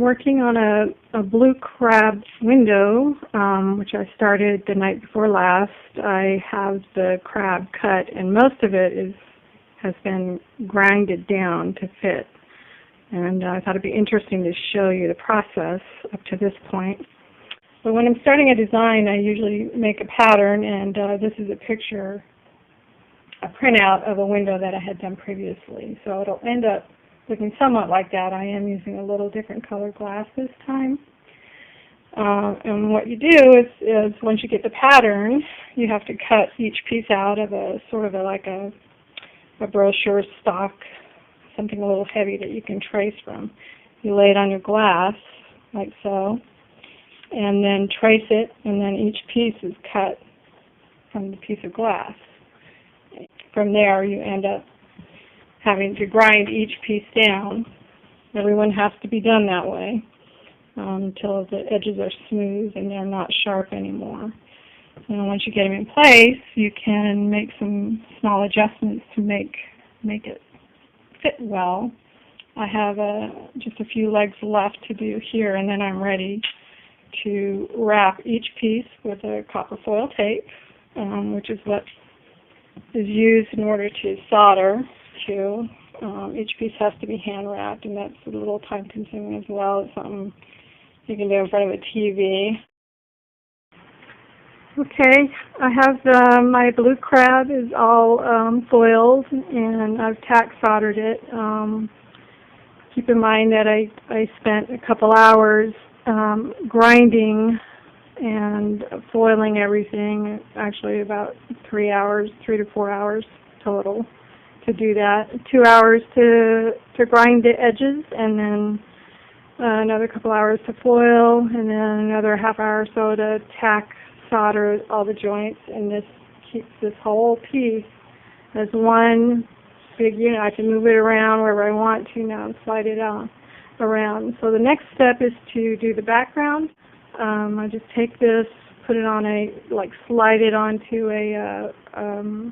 working on a blue crab window, which I started the night before last. I have the crab cut, and most of it has been grinded down to fit. And I thought it'd be interesting to show you the process up to this point. But when I'm starting a design, I usually make a pattern, and this is a printout of a window that I had done previously. So it'll end up looking somewhat like that. I am using a little different colored glass this time. And what you do is once you get the pattern, you have to cut each piece out of a sort of like a brochure stock, something a little heavy that you can trace from. You lay it on your glass, like so, and then trace it, and then each piece is cut from the piece of glass. From there, you end up having to grind each piece down. Everyone has to be done that way until the edges are smooth and they're not sharp anymore. And once you get them in place, you can make some small adjustments to make it fit well. I have just a few legs left to do here, and then I'm ready to wrap each piece with a copper foil tape, which is what is used in order to solder to. Each piece has to be hand wrapped, and that's a little time consuming as well. It's something you can do in front of a TV. Okay, I have my blue crab is all foiled, and I've tack soldered it. Keep in mind that I spent a couple hours grinding and foiling everything, actually about 3 to 4 hours total to do that. 2 hours to grind the edges, and then another couple hours to foil, and then another half hour or so to tack solder all the joints, and this keeps this whole piece as one big unit. I can move it around wherever I want to now and slide it on around. So the next step is to do the background. I just take this, put it on slide it onto a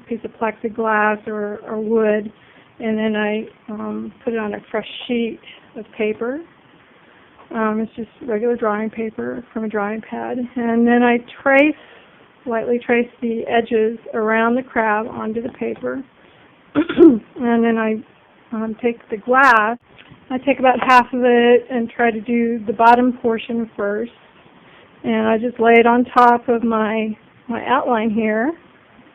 piece of plexiglass or wood, and then I put it on a fresh sheet of paper. It's just regular drawing paper from a drawing pad, and then I lightly trace the edges around the crab onto the paper, and then I take the glass. I take about half of it and try to do the bottom portion first. And I just lay it on top of my outline here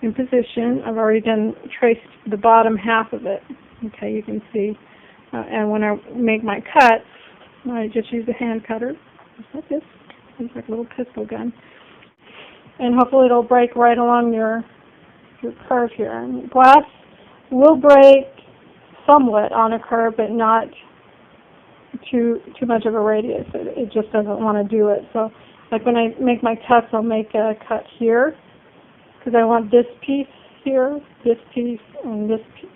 in position. I've already traced the bottom half of it. Okay, you can see. And when I make my cuts, I just use a hand cutter, just like this. It's like a little pistol gun. And hopefully it'll break right along your curve here. And glass will break somewhat on a curve, but not too much of a radius. It just doesn't want to do it. So, like when I make my cuts, I'll make a cut here because I want this piece here, this piece, and this piece.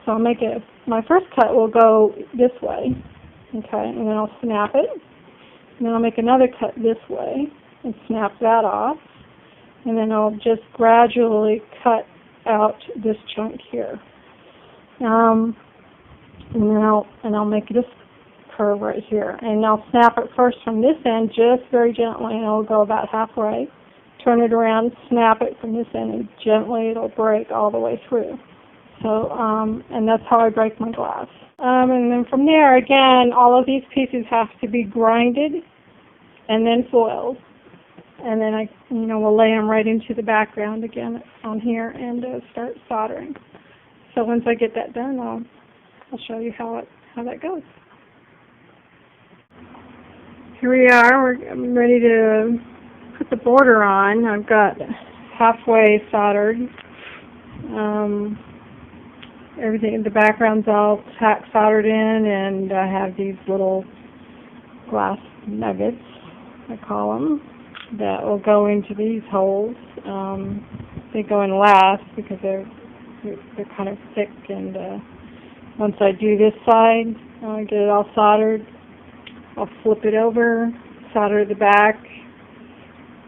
So I'll make it. My first cut will go this way, okay, and then I'll snap it. And then I'll make another cut this way and snap that off. And then I'll just gradually cut out this chunk here. And I'll make this curve right here, and I'll snap it first from this end just very gently, and it'll go about halfway. Turn it around, snap it from this end, and gently it'll break all the way through. So, and that's how I break my glass. And then from there, again, all of these pieces have to be grinded and then foiled, and then we'll lay them right into the background again on here and start soldering. So once I get that done, I'll show you how that goes. Here we are. I'm ready to put the border on. I've got halfway soldered. Everything, the background's all tack soldered in, and I have these little glass nuggets, I call them, that will go into these holes. They go in last because they're kind of thick, and once I do this side, get it all soldered, I'll flip it over, solder the back,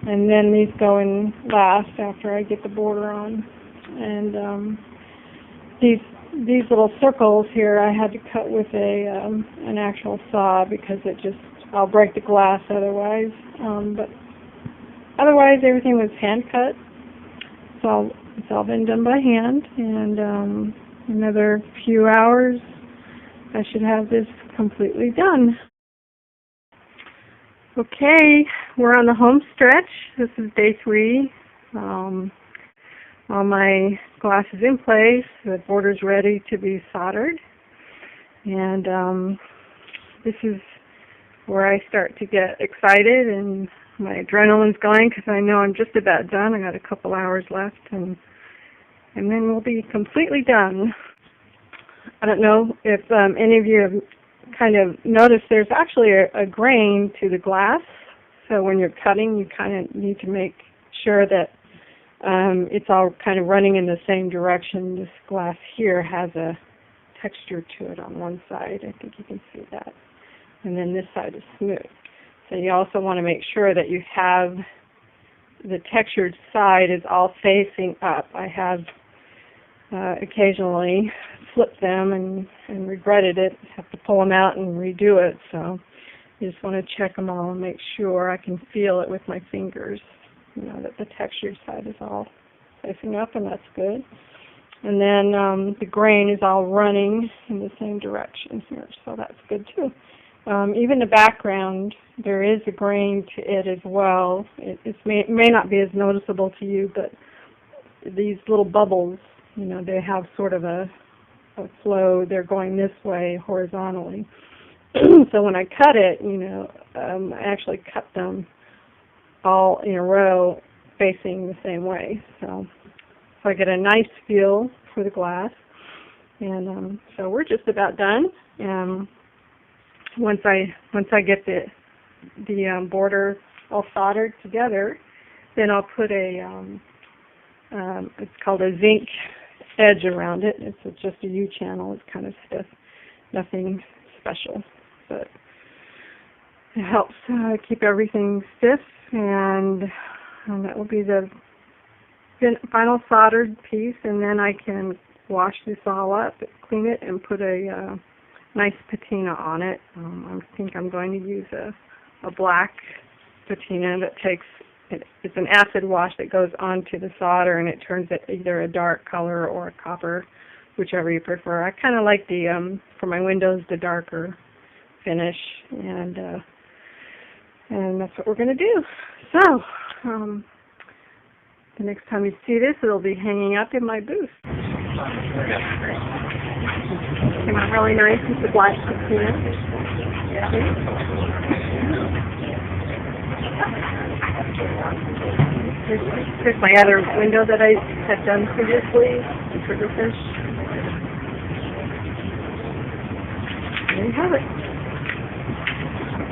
and then these go in last after I get the border on. And these these little circles here I had to cut with an actual saw because I'll break the glass otherwise. But otherwise everything was hand cut. It's all been done by hand, and another few hours I should have this completely done. Okay, we're on the home stretch. This is day 3. All my glass is in place. The border's ready to be soldered. And this is where I start to get excited and my adrenaline's going because I know I'm just about done. I got a couple hours left, and then we'll be completely done. I don't know if any of you have kind of noticed there's actually a grain to the glass. So when you're cutting, you kind of need to make sure that it's all kind of running in the same direction. This glass here has a texture to it on one side. I think you can see that. And then this side is smooth. So you also want to make sure that you have the textured side is all facing up. I have occasionally flipped them and regretted it. Have to pull them out and redo it. So you just want to check them all and make sure. I can feel it with my fingers, that the textured side is all facing up, and that's good. And then the grain is all running in the same direction here, so that's good too. Even the background, there is a grain to it as well. It may not be as noticeable to you, but these little bubbles, they have sort of a flow. They're going this way horizontally. So when I cut it, I actually cut them all in a row facing the same way. So I get a nice feel for the glass. And so we're just about done. Once I get the border all soldered together, then I'll put it's called a zinc edge around it. It's just a U-channel. It's kind of stiff, nothing special, but it helps keep everything stiff, and that will be the final soldered piece. And then I can wash this all up, clean it, and put a nice patina on it. I think I'm going to use a black patina that it's an acid wash that goes onto the solder, and it turns it either a dark color or a copper, whichever you prefer. I kind of like for my windows, the darker finish, and that's what we're going to do. So, the next time you see this, it'll be hanging up in my booth. Came out really nice with the black patina. Here's my other window that I had done previously, the trigger fish. There you have it.